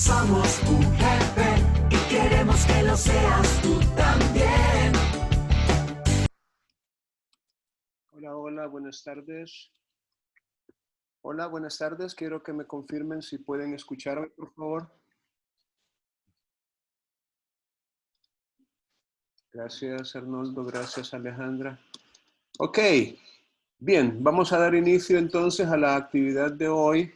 Somos tu jefe y queremos que lo seas tú también. Hola, hola, buenas tardes. Hola, buenas tardes. Quiero que me confirmen si pueden escucharme, por favor. Gracias, Arnoldo. Gracias, Alejandra. Ok. Bien, vamos a dar inicio entonces a la actividad de hoy,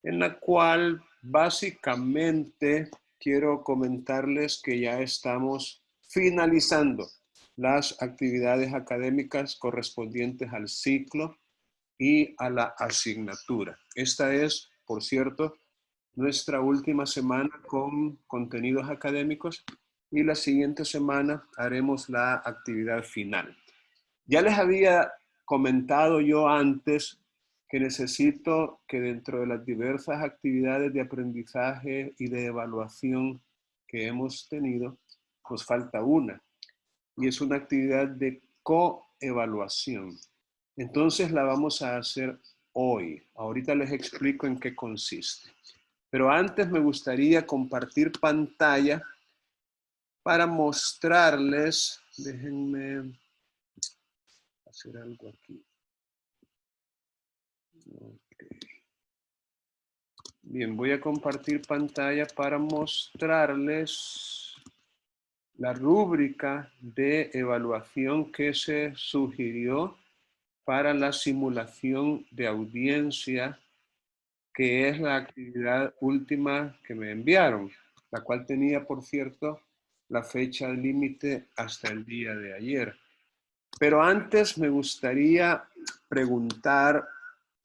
en la cual básicamente quiero comentarles que ya estamos finalizando las actividades académicas correspondientes al ciclo y a la asignatura. Esta es, por cierto, nuestra última semana con contenidos académicos y la siguiente semana haremos la actividad final. Ya les había comentado yo antes que necesito que dentro de las diversas actividades de aprendizaje y de evaluación que hemos tenido, nos falta una, y es una actividad de coevaluación. Entonces la vamos a hacer hoy. Ahorita les explico en qué consiste. Pero antes me gustaría compartir pantalla para mostrarles, déjenme hacer algo aquí. Okay. Bien, voy a compartir pantalla para mostrarles la rúbrica de evaluación que se sugirió para la simulación de audiencia, que es la actividad última que me enviaron, la cual tenía, por cierto, la fecha límite hasta el día de ayer. Pero antes me gustaría preguntar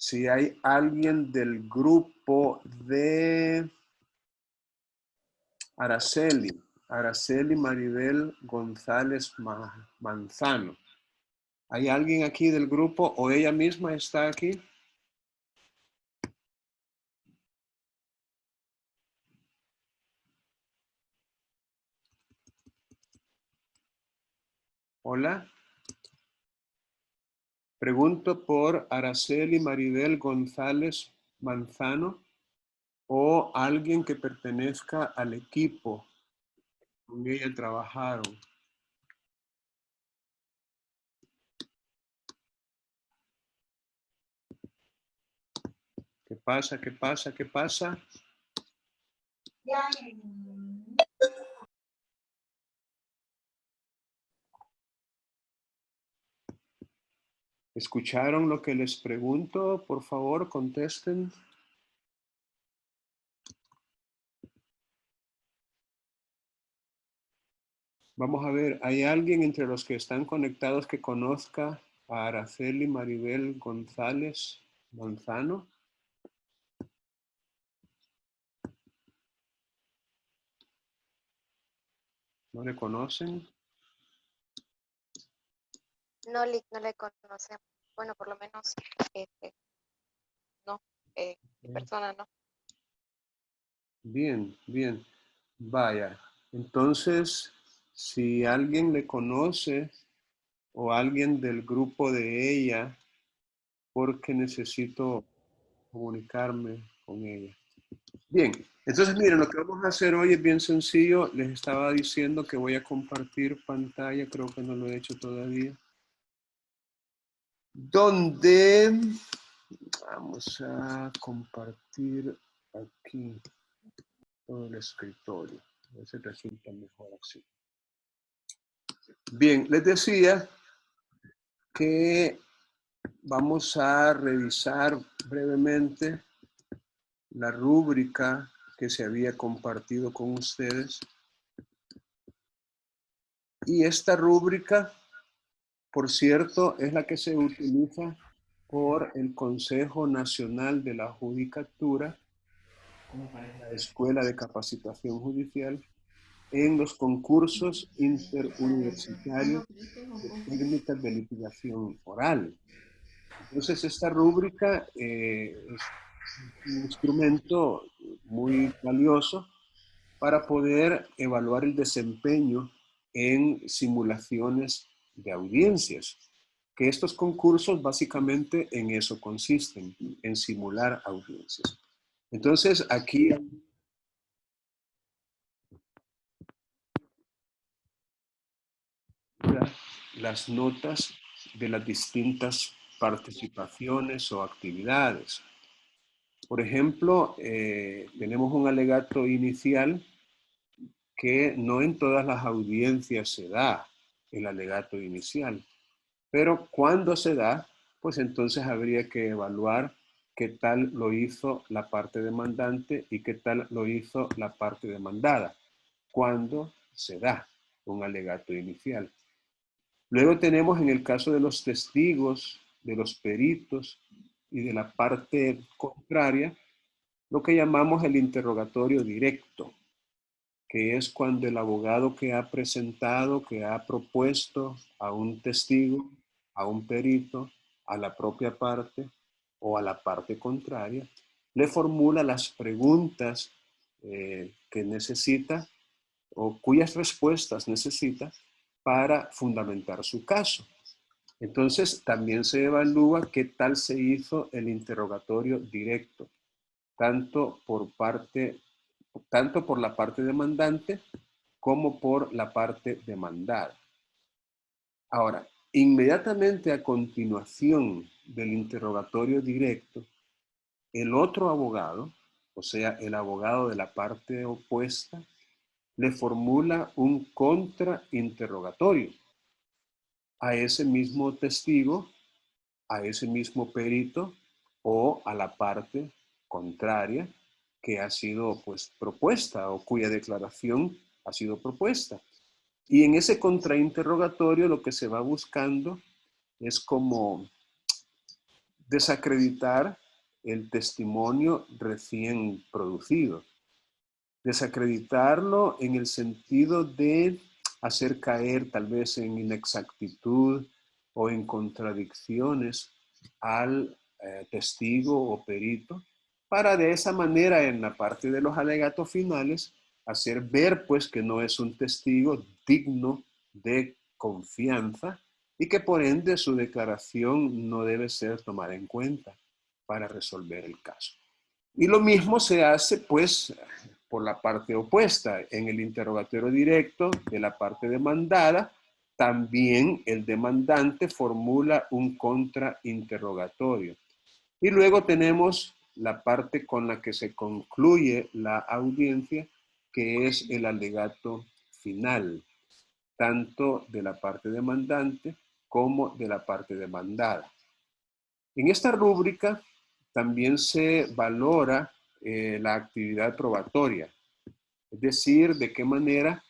si hay alguien del grupo de Araceli Maribel González Manzano. ¿Hay alguien aquí del grupo o ella misma está aquí? Hola. Pregunto por Araceli Maribel González Manzano o alguien que pertenezca al equipo con ella trabajaron. ¿Qué pasa? ¿Qué pasa? ¿Qué pasa? ¿Escucharon lo que les pregunto? Por favor, contesten. Vamos a ver, ¿hay alguien entre los que están conectados que conozca a Araceli Maribel González Manzano? ¿No le conocen? No, Lick, no le conocemos. Bueno, por lo menos, no, mi persona no. Bien, bien. Vaya, entonces, si alguien le conoce o alguien del grupo de ella, porque necesito comunicarme con ella. Bien, entonces miren, lo que vamos a hacer hoy es bien sencillo. Les estaba diciendo que voy a compartir pantalla, creo que no lo he hecho todavía. Donde vamos a compartir aquí todo el escritorio. A ver si resulta mejor así. Bien, les decía que vamos a revisar brevemente la rúbrica que se había compartido con ustedes. Y esta rúbrica, por cierto, es la que se utiliza por el Consejo Nacional de la Judicatura, la Escuela de Capacitación Judicial, en los concursos interuniversitarios de técnicas de litigación oral. Entonces, esta rúbrica es un instrumento muy valioso para poder evaluar el desempeño en simulaciones de audiencias, que estos concursos básicamente en eso consisten, en simular audiencias. Entonces, aquí las notas de las distintas participaciones o actividades. Por ejemplo, tenemos un alegato inicial que no en todas las audiencias se da el alegato inicial, pero cuando se da, pues entonces habría que evaluar qué tal lo hizo la parte demandante y qué tal lo hizo la parte demandada, cuando se da un alegato inicial. Luego tenemos en el caso de los testigos, de los peritos y de la parte contraria, lo que llamamos el interrogatorio directo, que es cuando el abogado que ha presentado, que ha propuesto a un testigo, a un perito, a la propia parte o a la parte contraria, le formula las preguntas que necesita o cuyas respuestas necesita para fundamentar su caso. Entonces, también se evalúa qué tal se hizo el interrogatorio directo, tanto por la parte demandante como por la parte demandada. Ahora, inmediatamente a continuación del interrogatorio directo, el otro abogado, o sea, el abogado de la parte opuesta, le formula un contrainterrogatorio a ese mismo testigo, a ese mismo perito o a la parte contraria que ha sido pues propuesta o cuya declaración ha sido propuesta. Y en ese contrainterrogatorio lo que se va buscando es como desacreditar el testimonio recién producido. Desacreditarlo en el sentido de hacer caer tal vez en inexactitud o en contradicciones al testigo o perito, para de esa manera en la parte de los alegatos finales hacer ver pues que no es un testigo digno de confianza y que por ende su declaración no debe ser tomada en cuenta para resolver el caso. Y lo mismo se hace pues por la parte opuesta. En el interrogatorio directo de la parte demandada, también el demandante formula un contrainterrogatorio. Y luego tenemos la parte con la que se concluye la audiencia, que es el alegato final, tanto de la parte demandante como de la parte demandada. En esta rúbrica también se valora la actividad probatoria, es decir, de qué manera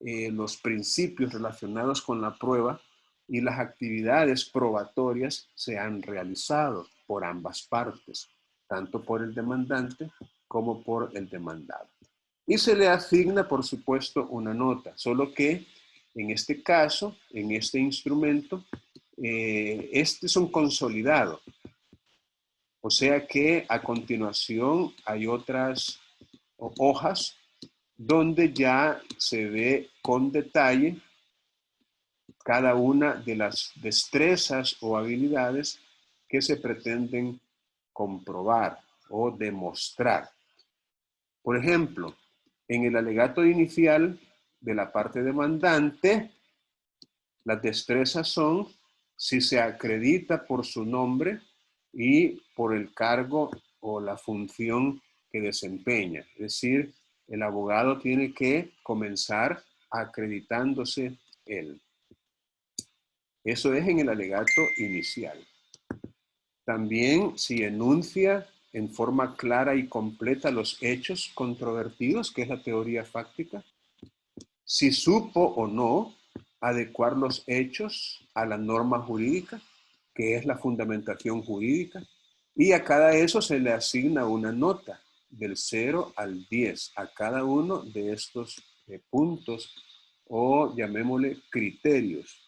los principios relacionados con la prueba y las actividades probatorias se han realizado por ambas partes, tanto por el demandante como por el demandado. Y se le asigna, por supuesto, una nota, solo que en este caso, en este instrumento, este es un consolidado. O sea que a continuación hay otras hojas donde ya se ve con detalle cada una de las destrezas o habilidades que se pretenden comprobar o demostrar. Por ejemplo, en el alegato inicial de la parte demandante, las destrezas son si se acredita por su nombre y por el cargo o la función que desempeña. Es decir, el abogado tiene que comenzar acreditándose él. Eso es en el alegato inicial. También si enuncia en forma clara y completa los hechos controvertidos, que es la teoría fáctica, si supo o no adecuar los hechos a la norma jurídica, que es la fundamentación jurídica, y a cada eso se le asigna una nota del 0 al 10 a cada uno de estos puntos o llamémosle criterios.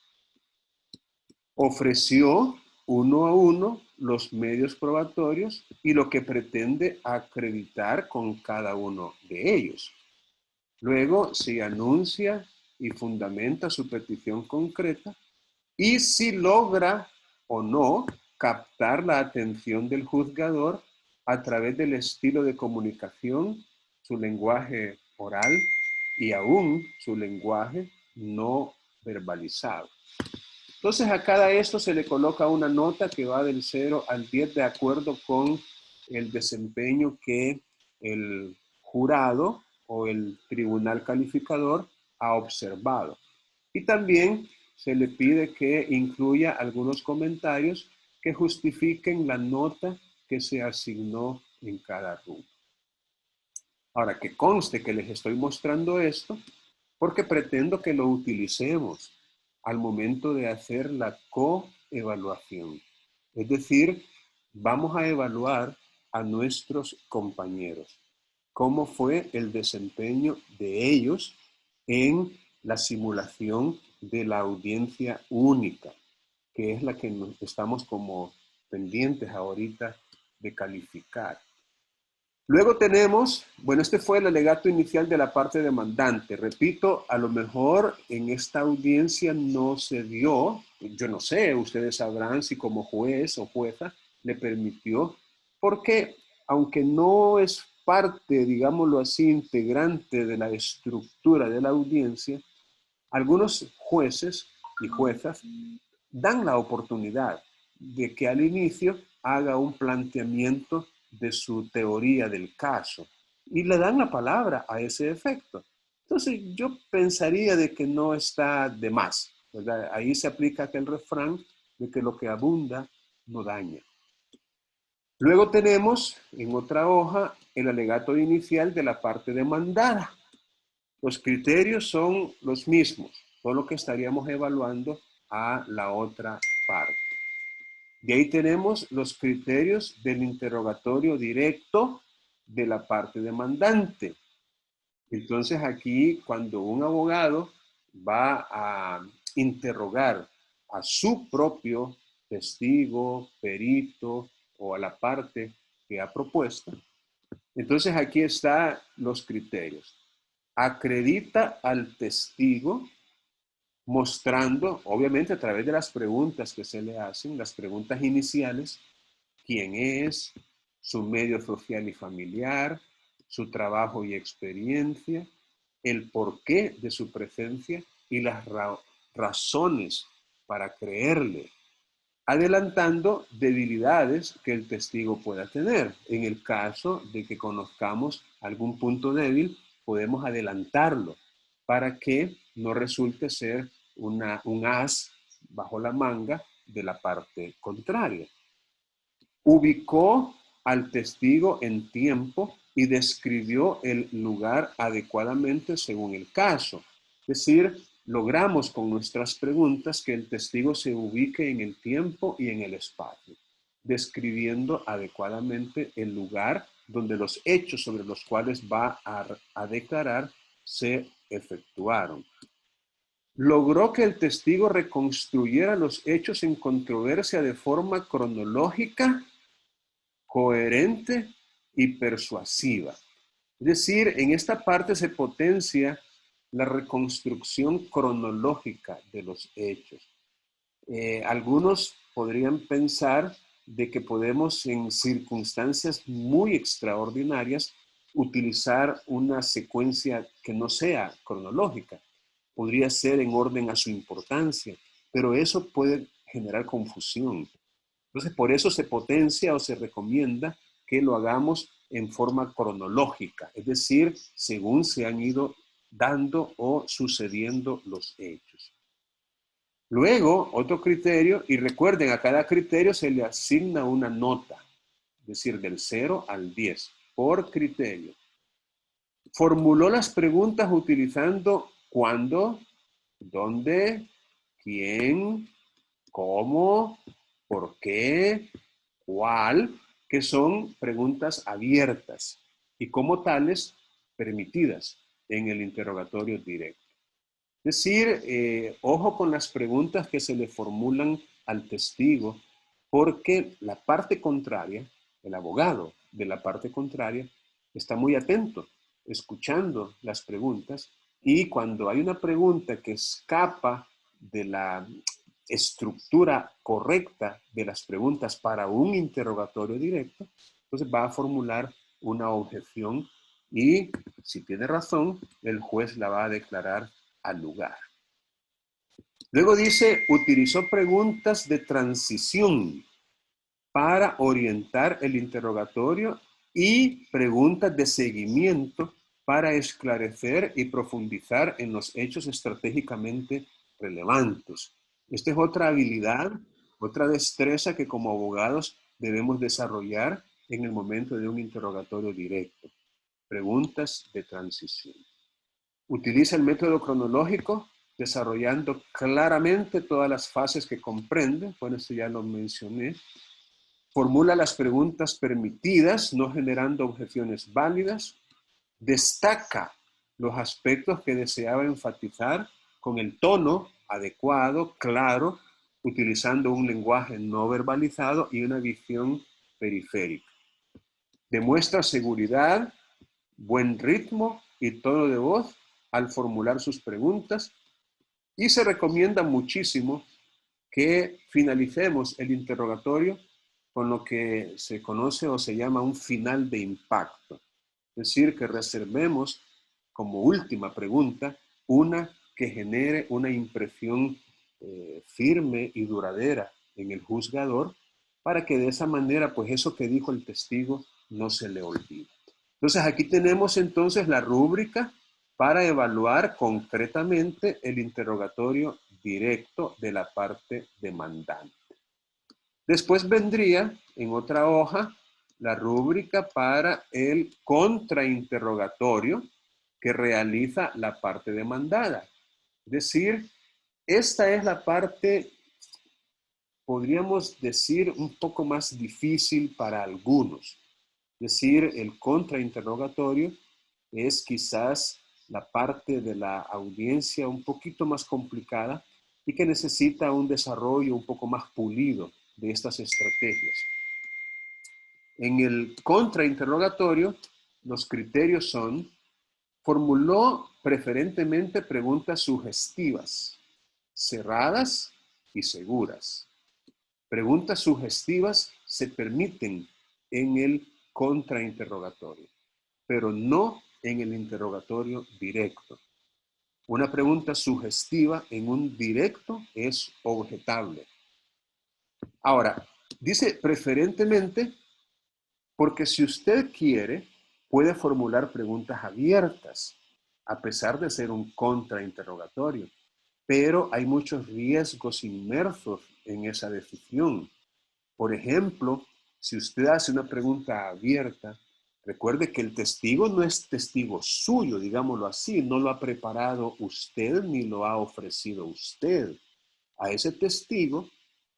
Ofreció uno a uno los medios probatorios y lo que pretende acreditar con cada uno de ellos. Luego se anuncia y fundamenta su petición concreta y si logra o no captar la atención del juzgador a través del estilo de comunicación, su lenguaje oral y aún su lenguaje no verbalizado. Entonces a cada esto se le coloca una nota que va del 0 al 10 de acuerdo con el desempeño que el jurado o el tribunal calificador ha observado. Y también se le pide que incluya algunos comentarios que justifiquen la nota que se asignó en cada rubro. Ahora, que conste que les estoy mostrando esto porque pretendo que lo utilicemos al momento de hacer la coevaluación. Es decir, vamos a evaluar a nuestros compañeros. ¿Cómo fue el desempeño de ellos en la simulación de la audiencia única, que es la que estamos como pendientes ahorita de calificar? Luego tenemos, bueno, este fue el alegato inicial de la parte demandante. Repito, a lo mejor en esta audiencia no se dio, yo no sé, ustedes sabrán si como juez o jueza le permitió, porque aunque no es parte, digámoslo así, integrante de la estructura de la audiencia, algunos jueces y juezas dan la oportunidad de que al inicio haga un planteamiento de su teoría del caso y le dan la palabra a ese efecto. Entonces yo pensaría de que no está de más, ¿verdad? Ahí se aplica aquel refrán de que lo que abunda no daña. Luego tenemos en otra hoja el alegato inicial de la parte demandada. Los criterios son los mismos, solo que estaríamos evaluando a la otra parte. De ahí tenemos los criterios del interrogatorio directo de la parte demandante. Entonces aquí, cuando un abogado va a interrogar a su propio testigo, perito o a la parte que ha propuesto, entonces aquí están los criterios. Acredita al testigo mostrando, obviamente a través de las preguntas que se le hacen, las preguntas iniciales, quién es, su medio social y familiar, su trabajo y experiencia, el porqué de su presencia y las razones para creerle, adelantando debilidades que el testigo pueda tener. En el caso de que conozcamos algún punto débil, podemos adelantarlo para que no resulte ser un as bajo la manga de la parte contraria. Ubicó al testigo en tiempo y describió el lugar adecuadamente según el caso. Es decir, logramos con nuestras preguntas que el testigo se ubique en el tiempo y en el espacio, describiendo adecuadamente el lugar donde los hechos sobre los cuales va a declarar se efectuaron. Logró que el testigo reconstruyera los hechos en controversia de forma cronológica, coherente y persuasiva. Es decir, en esta parte se potencia la reconstrucción cronológica de los hechos. Algunos podrían pensar de que podemos en circunstancias muy extraordinarias utilizar una secuencia que no sea cronológica. Podría ser en orden a su importancia, pero eso puede generar confusión. Entonces, por eso se potencia o se recomienda que lo hagamos en forma cronológica, es decir, según se han ido dando o sucediendo los hechos. Luego, otro criterio, y recuerden, a cada criterio se le asigna una nota, es decir, del 0 al 10, por criterio. Formuló las preguntas utilizando cuándo, dónde, quién, cómo, por qué, cuál, que son preguntas abiertas y como tales permitidas en el interrogatorio directo. Es decir, ojo con las preguntas que se le formulan al testigo, porque la parte contraria, el abogado de la parte contraria, está muy atento, escuchando las preguntas, y cuando hay una pregunta que escapa de la estructura correcta de las preguntas para un interrogatorio directo, entonces va a formular una objeción y, si tiene razón, el juez la va a declarar al lugar. Luego dice, utilizó preguntas de transición para orientar el interrogatorio y preguntas de seguimiento para esclarecer y profundizar en los hechos estratégicamente relevantes. Esta es otra habilidad, otra destreza que como abogados debemos desarrollar en el momento de un interrogatorio directo. Preguntas de transición. Utiliza el método cronológico, desarrollando claramente todas las fases que comprende. Bueno, esto ya lo mencioné. Formula las preguntas permitidas, no generando objeciones válidas. Destaca los aspectos que deseaba enfatizar con el tono adecuado, claro, utilizando un lenguaje no verbalizado y una visión periférica. Demuestra seguridad, buen ritmo y tono de voz al formular sus preguntas, y se recomienda muchísimo que finalicemos el interrogatorio con lo que se conoce o se llama un final de impacto. Es decir, que reservemos como última pregunta una que genere una impresión firme y duradera en el juzgador, para que de esa manera, pues eso que dijo el testigo no se le olvide. Entonces aquí tenemos entonces la rúbrica para evaluar concretamente el interrogatorio directo de la parte demandante. Después vendría en otra hoja la rúbrica para el contrainterrogatorio que realiza la parte demandada. Es decir, esta es la parte, podríamos decir, un poco más difícil para algunos. Es decir, el contrainterrogatorio es quizás la parte de la audiencia un poquito más complicada y que necesita un desarrollo un poco más pulido de estas estrategias. En el contrainterrogatorio, los criterios son: formuló preferentemente preguntas sugestivas, cerradas y seguras. Preguntas sugestivas se permiten en el contrainterrogatorio, pero no en el interrogatorio directo. Una pregunta sugestiva en un directo es objetable. Ahora, dice preferentemente porque si usted quiere, puede formular preguntas abiertas, a pesar de ser un contrainterrogatorio. Pero hay muchos riesgos inmersos en esa decisión. Por ejemplo, si usted hace una pregunta abierta, recuerde que el testigo no es testigo suyo, digámoslo así, no lo ha preparado usted ni lo ha ofrecido usted. A ese testigo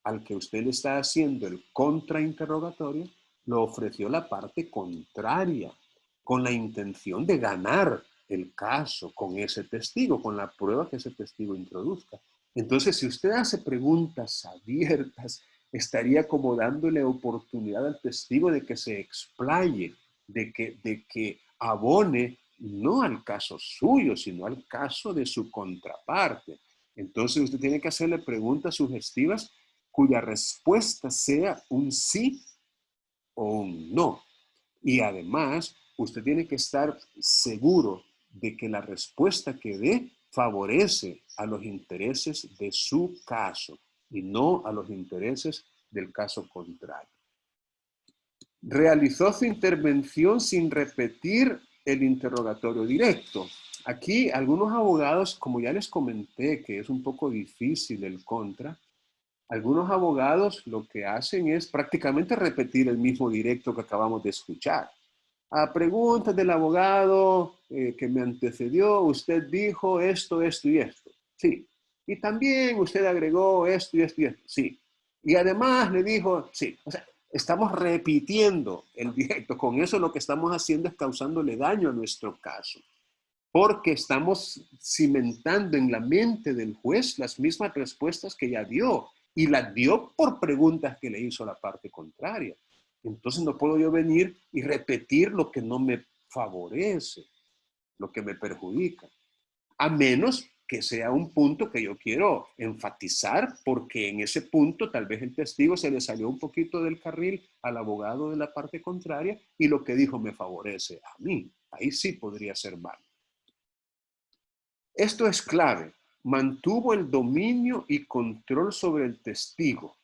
al que usted le está haciendo el contrainterrogatorio, lo ofreció la parte contraria, con la intención de ganar el caso con ese testigo, con la prueba que ese testigo introduzca. Entonces, si usted hace preguntas abiertas, estaría como dándole oportunidad al testigo de que se explaye, de que abone no al caso suyo, sino al caso de su contraparte. Entonces usted tiene que hacerle preguntas sugestivas cuya respuesta sea un sí o un no. Y además, usted tiene que estar seguro de que la respuesta que dé favorece a los intereses de su caso y no a los intereses del caso contrario. Realizó su intervención sin repetir el interrogatorio directo. Aquí algunos abogados, como ya les comenté, que es un poco difícil el contra, algunos abogados lo que hacen es prácticamente repetir el mismo directo que acabamos de escuchar. A preguntas del abogado que me antecedió, usted dijo esto, esto y esto. Sí. Y también usted agregó esto y esto y esto. Sí. Y además le dijo, sí. O sea, estamos repitiendo el directo. Con eso lo que estamos haciendo es causándole daño a nuestro caso, porque estamos cimentando en la mente del juez las mismas respuestas que ya dio, y las dio por preguntas que le hizo la parte contraria. Entonces no puedo yo venir y repetir lo que no me favorece, lo que me perjudica, a menos que sea un punto que yo quiero enfatizar, porque en ese punto tal vez el testigo se le salió un poquito del carril al abogado de la parte contraria y lo que dijo me favorece a mí. Ahí sí podría ser válido. Esto es clave, mantuvo el dominio y control sobre el testigo,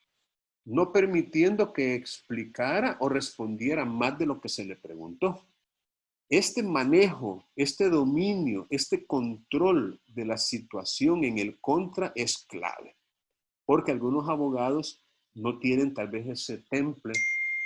no permitiendo que explicara o respondiera más de lo que se le preguntó. Este manejo, este dominio, este control de la situación en el contra es clave, porque algunos abogados no tienen tal vez ese temple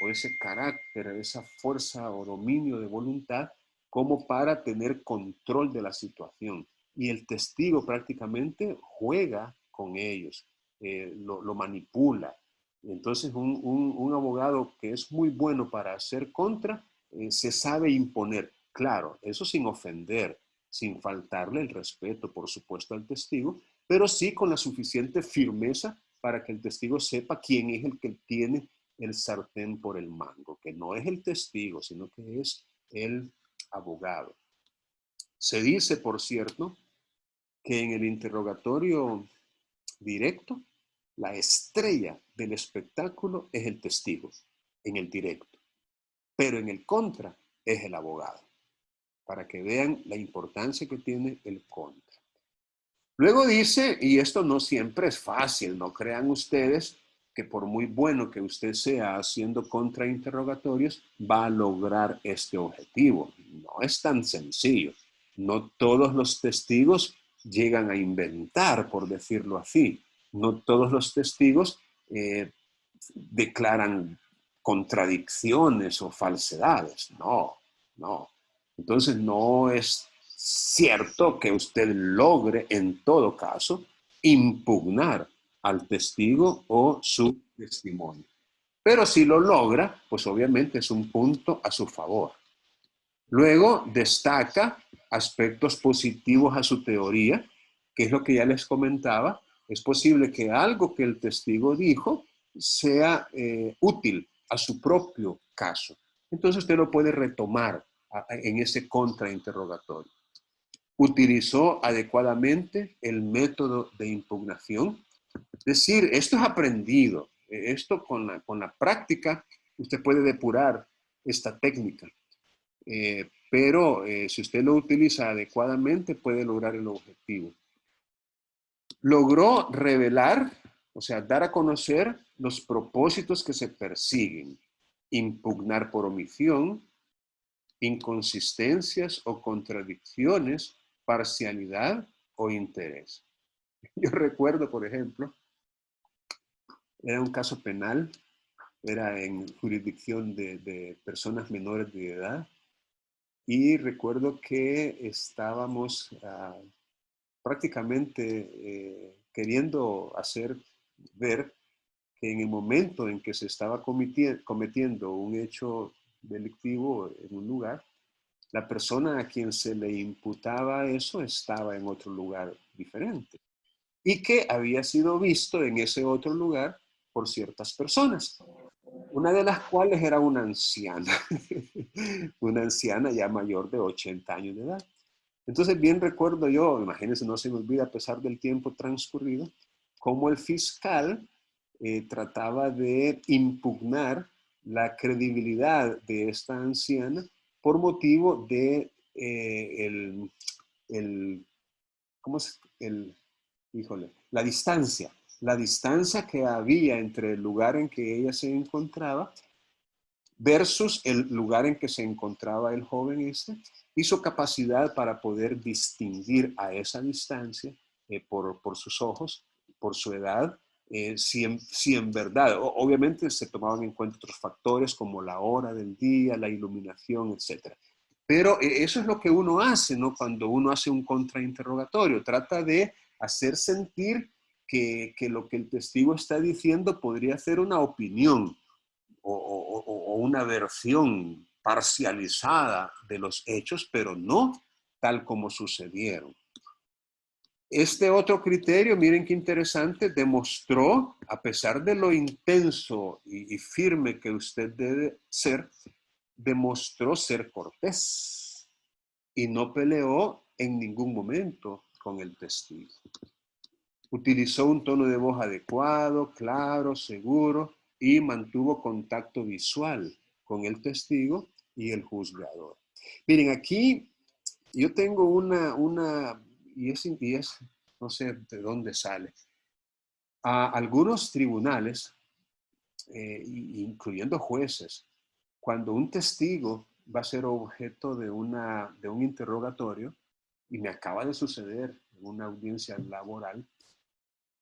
o ese carácter, esa fuerza o dominio de voluntad como para tener control de la situación. Y el testigo prácticamente juega con ellos, lo manipula. Entonces un abogado que es muy bueno para hacer contra, se sabe imponer. Claro, eso sin ofender, sin faltarle el respeto, por supuesto, al testigo, pero sí con la suficiente firmeza para que el testigo sepa quién es el que tiene el sartén por el mango, que no es el testigo, sino que es el abogado. Se dice, por cierto, que en el interrogatorio directo, la estrella del espectáculo es el testigo, en el directo, pero en el contra es el abogado, para que vean la importancia que tiene el contra. Luego dice, y esto no siempre es fácil, no crean ustedes que por muy bueno que usted sea haciendo contrainterrogatorios, va a lograr este objetivo. No es tan sencillo. No todos los testigos llegan a inventar, por decirlo así. No todos los testigos declaran contradicciones o falsedades. No, no. Entonces no es cierto que usted logre en todo caso impugnar al testigo o su testimonio. Pero si lo logra, pues obviamente es un punto a su favor. Luego destaca aspectos positivos a su teoría, que es lo que ya les comentaba. Es posible que algo que el testigo dijo sea útil a su propio caso. Entonces usted lo puede retomar en ese contrainterrogatorio. Utilizó adecuadamente el método de impugnación. Es decir, esto es aprendido. Esto con la práctica usted puede depurar esta técnica. Pero si usted lo utiliza adecuadamente puede lograr el objetivo. Logró revelar, o sea, dar a conocer los propósitos que se persiguen. Impugnar por omisión, inconsistencias o contradicciones, parcialidad o interés. Yo recuerdo, por ejemplo, era un caso penal, era en jurisdicción de personas menores de edad, y recuerdo que estábamos prácticamente queriendo hacer ver que en el momento en que se estaba cometiendo un hecho delictivo en un lugar, la persona a quien se le imputaba eso estaba en otro lugar diferente y que había sido visto en ese otro lugar por ciertas personas, una de las cuales era una anciana, una anciana ya mayor de 80 años de edad. Entonces bien recuerdo yo, imagínense, no se me olvida a pesar del tiempo transcurrido, cómo el fiscal trataba de impugnar la credibilidad de esta anciana por motivo de ¿cómo es? Híjole, la distancia que había entre el lugar en que ella se encontraba versus el lugar en que se encontraba el joven este, y su capacidad para poder distinguir a esa distancia por sus ojos, por su edad, si en verdad, obviamente se tomaban en cuenta otros factores como la hora del día, la iluminación, etc. Pero eso es lo que uno hace, ¿no? Cuando uno hace un contrainterrogatorio, trata de hacer sentir que lo que el testigo está diciendo podría ser una opinión, o una versión parcializada de los hechos, pero no tal como sucedieron. Este otro criterio, miren qué interesante, demostró, a pesar de lo intenso y firme que usted debe ser, demostró ser cortés y no peleó en ningún momento con el testigo. Utilizó un tono de voz adecuado, claro, seguro, y mantuvo contacto visual con el testigo y el juzgador. Miren, aquí yo tengo y es no sé de dónde sale. A algunos tribunales, incluyendo jueces, cuando un testigo va a ser objeto de un interrogatorio, y me acaba de suceder en una audiencia laboral,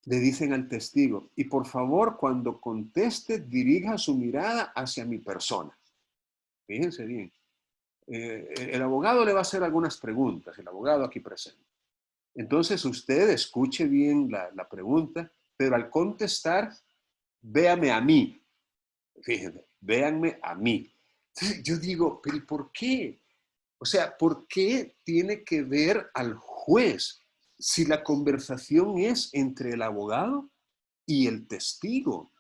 le dicen al testigo, y por favor, cuando conteste, dirija su mirada hacia mi persona. Fíjense bien. El abogado le va a hacer algunas preguntas, el abogado aquí presente. Entonces usted escuche bien la pregunta, pero al contestar, véame a mí. Fíjense, véanme a mí. Entonces yo digo, pero ¿y por qué? O sea, ¿por qué tiene que ver al juez si la conversación es entre el abogado y el testigo?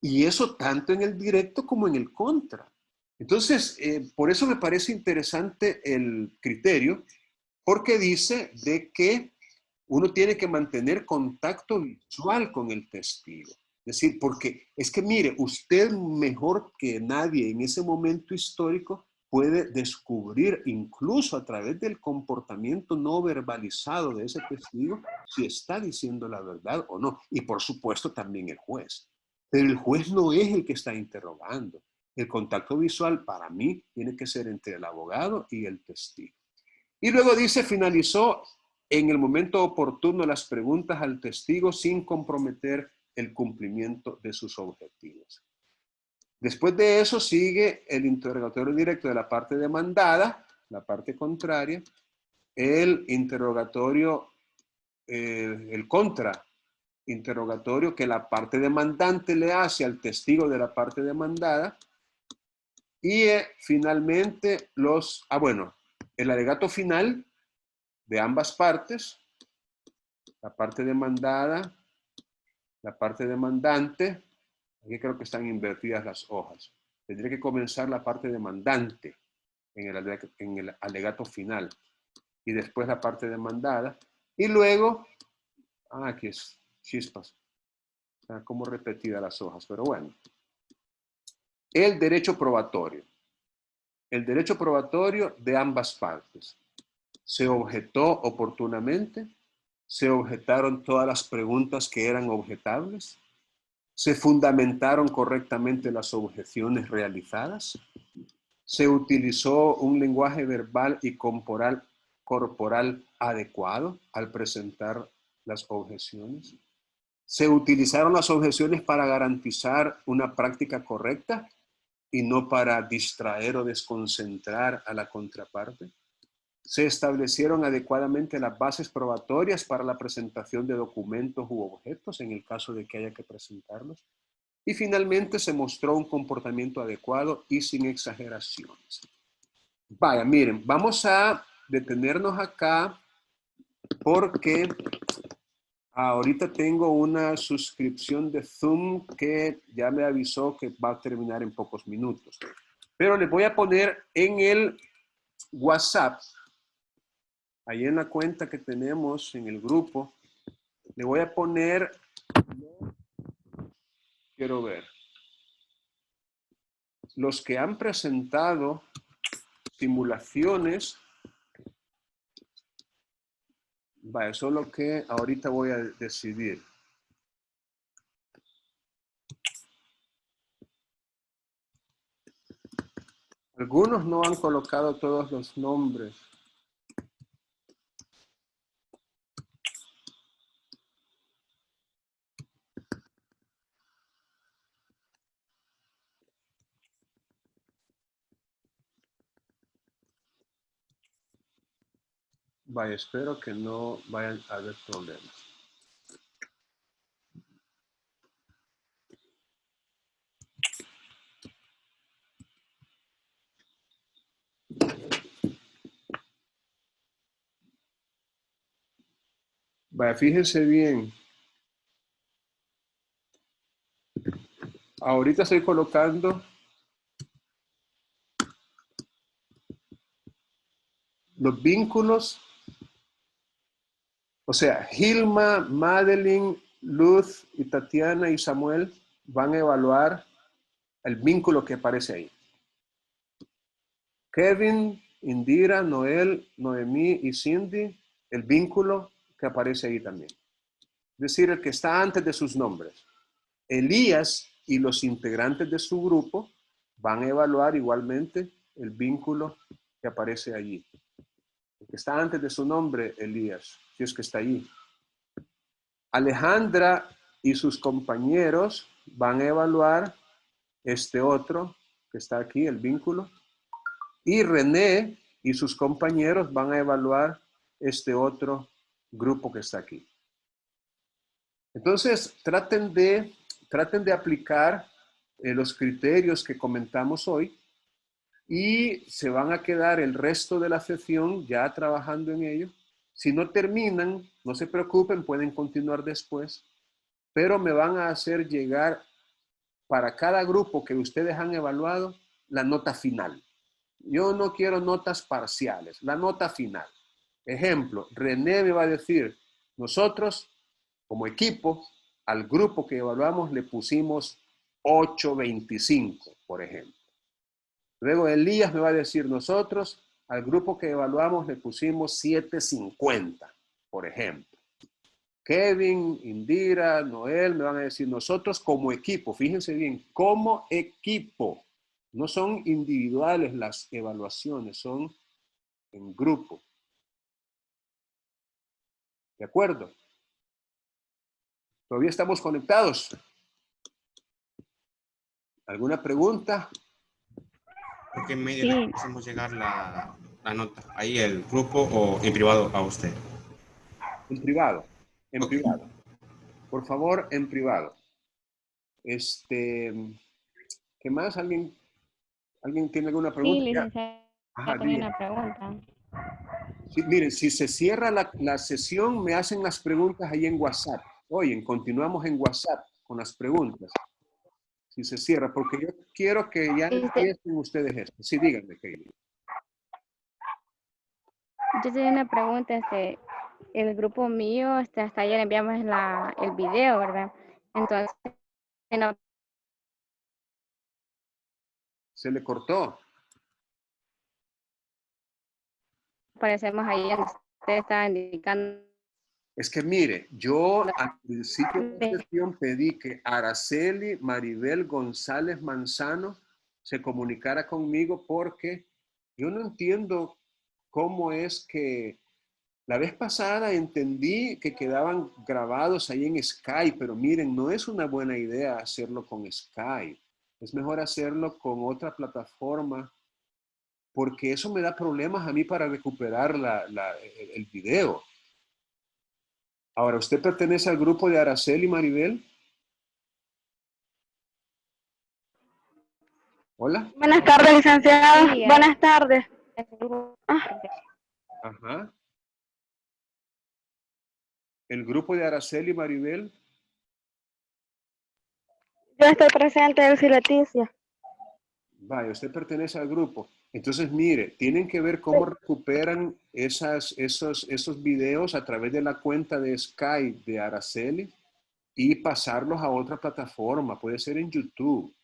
Y eso tanto en el directo como en el contra. Entonces, por eso me parece interesante el criterio, porque dice de que uno tiene que mantener contacto visual con el testigo. Es decir, porque es que mire, usted mejor que nadie en ese momento histórico puede descubrir incluso a través del comportamiento no verbalizado de ese testigo si está diciendo la verdad o no. Y por supuesto también el juez. Pero el juez no es el que está interrogando. El contacto visual para mí tiene que ser entre el abogado y el testigo. Y luego dice, finalizó en el momento oportuno las preguntas al testigo sin comprometer el cumplimiento de sus objetivos. Después de eso sigue el interrogatorio directo de la parte demandada, la parte contraria, el interrogatorio, el contrainterrogatorio que la parte demandante le hace al testigo de la parte demandada, y finalmente el alegato final de ambas partes, la parte demandada, la parte demandante. Aquí creo que están invertidas las hojas. Tendría que comenzar la parte demandante en el alegato final y después la parte demandada. Y luego, aquí es chispas, están como repetidas las hojas, pero bueno. El derecho probatorio. El derecho probatorio de ambas partes. Se objetó oportunamente, se objetaron todas las preguntas que eran objetables, se fundamentaron correctamente las objeciones realizadas, se utilizó un lenguaje verbal y corporal adecuado al presentar las objeciones, se utilizaron las objeciones para garantizar una práctica correcta y no para distraer o desconcentrar a la contraparte. Se establecieron adecuadamente las bases probatorias para la presentación de documentos u objetos en el caso de que haya que presentarlos. Y finalmente se mostró un comportamiento adecuado y sin exageraciones. Vaya, miren, vamos a detenernos acá porque ahorita tengo una suscripción de Zoom que ya me avisó que va a terminar en pocos minutos. Pero les voy a poner en el WhatsApp, ahí en la cuenta que tenemos en el grupo, le voy a poner, quiero ver, los que han presentado simulaciones. Vaya, eso es lo que ahorita voy a decidir. Algunos no han colocado todos los nombres. Vaya, espero que no vayan a haber problemas. Vaya, fíjense bien. Ahorita estoy colocando los vínculos. O sea, Gilma, Madeline, Luz y Tatiana y Samuel van a evaluar el vínculo que aparece ahí. Kevin, Indira, Noel, Noemí y Cindy, el vínculo que aparece ahí también. Es decir, el que está antes de sus nombres. Elías y los integrantes de su grupo van a evaluar igualmente el vínculo que aparece allí. El que está antes de su nombre, Elías, si es que está allí. Alejandra y sus compañeros van a evaluar este otro que está aquí, el vínculo. Y René y sus compañeros van a evaluar este otro grupo que está aquí. Entonces, traten de aplicar los criterios que comentamos hoy y se van a quedar el resto de la sesión ya trabajando en ello. Si no terminan, no se preocupen, pueden continuar después, pero me van a hacer llegar para cada grupo que ustedes han evaluado la nota final. Yo no quiero notas parciales, la nota final. Ejemplo, René me va a decir, nosotros como equipo, al grupo que evaluamos le pusimos 8.25, por ejemplo. Luego Elías me va a decir, nosotros al grupo que evaluamos le pusimos 7.50, por ejemplo. Kevin, Indira, Noel me van a decir, nosotros como equipo, fíjense bien, como equipo. No son individuales las evaluaciones, son en grupo. ¿De acuerdo? ¿Todavía estamos conectados? ¿Alguna pregunta? ¿Por qué medio le hacemos llegar la nota? ¿Ahí el grupo o en privado a usted? En privado, en Ok. privado. Por favor, en privado. ¿Qué más? ¿Alguien tiene alguna pregunta? Sí, licenciada, Ajá, tenía diga. una pregunta. Sí, miren, si se cierra la sesión, me hacen las preguntas ahí en WhatsApp. Oye, continuamos en WhatsApp con las preguntas. Si se cierra, porque yo quiero que ya empiecen ustedes esto. Sí, díganme, Kaylin. Yo tenía una pregunta, el grupo mío, hasta ayer enviamos el video, ¿verdad? Entonces, no Se le cortó. aparecemos ahí donde usted estaba indicando. Es que mire, yo al principio de la sesión pedí que Araceli Maribel González Manzano se comunicara conmigo porque yo no entiendo cómo es que la vez pasada entendí que quedaban grabados ahí en Skype, pero miren, no es una buena idea hacerlo con Skype. Es mejor hacerlo con otra plataforma porque eso me da problemas a mí para recuperar el video. Ahora, ¿usted pertenece al grupo de Araceli Maribel? Hola. Buenas tardes, licenciada. Sí, Buenas tardes. Ajá. El grupo de Araceli Maribel. Yo estoy presente, Elsie Leticia. Vaya, usted pertenece al grupo. Entonces, mire, tienen que ver cómo recuperan esos videos a través de la cuenta de Skype de Araceli y pasarlos a otra plataforma. Puede ser en YouTube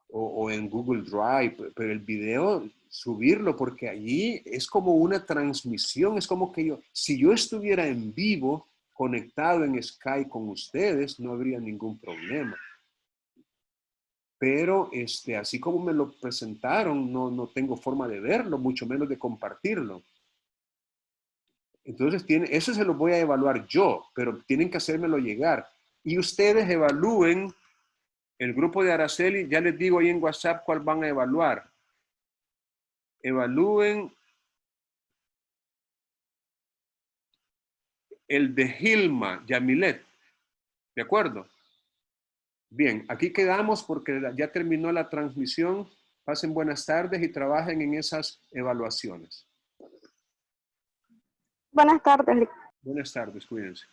o en Google Drive, pero el video, subirlo, porque allí es como una transmisión, es como que si yo estuviera en vivo, conectado en Skype con ustedes, no habría ningún problema. Pero así como me lo presentaron, no tengo forma de verlo, mucho menos de compartirlo. Entonces, eso se lo voy a evaluar yo, pero tienen que hacérmelo llegar. Y ustedes evalúen el grupo de Araceli, ya les digo ahí en WhatsApp cuál van a evaluar. Evalúen el de Gilma Yamilet. ¿De acuerdo? Bien, aquí quedamos porque ya terminó la transmisión. Pasen buenas tardes y trabajen en esas evaluaciones. Buenas tardes. Buenas tardes, cuídense.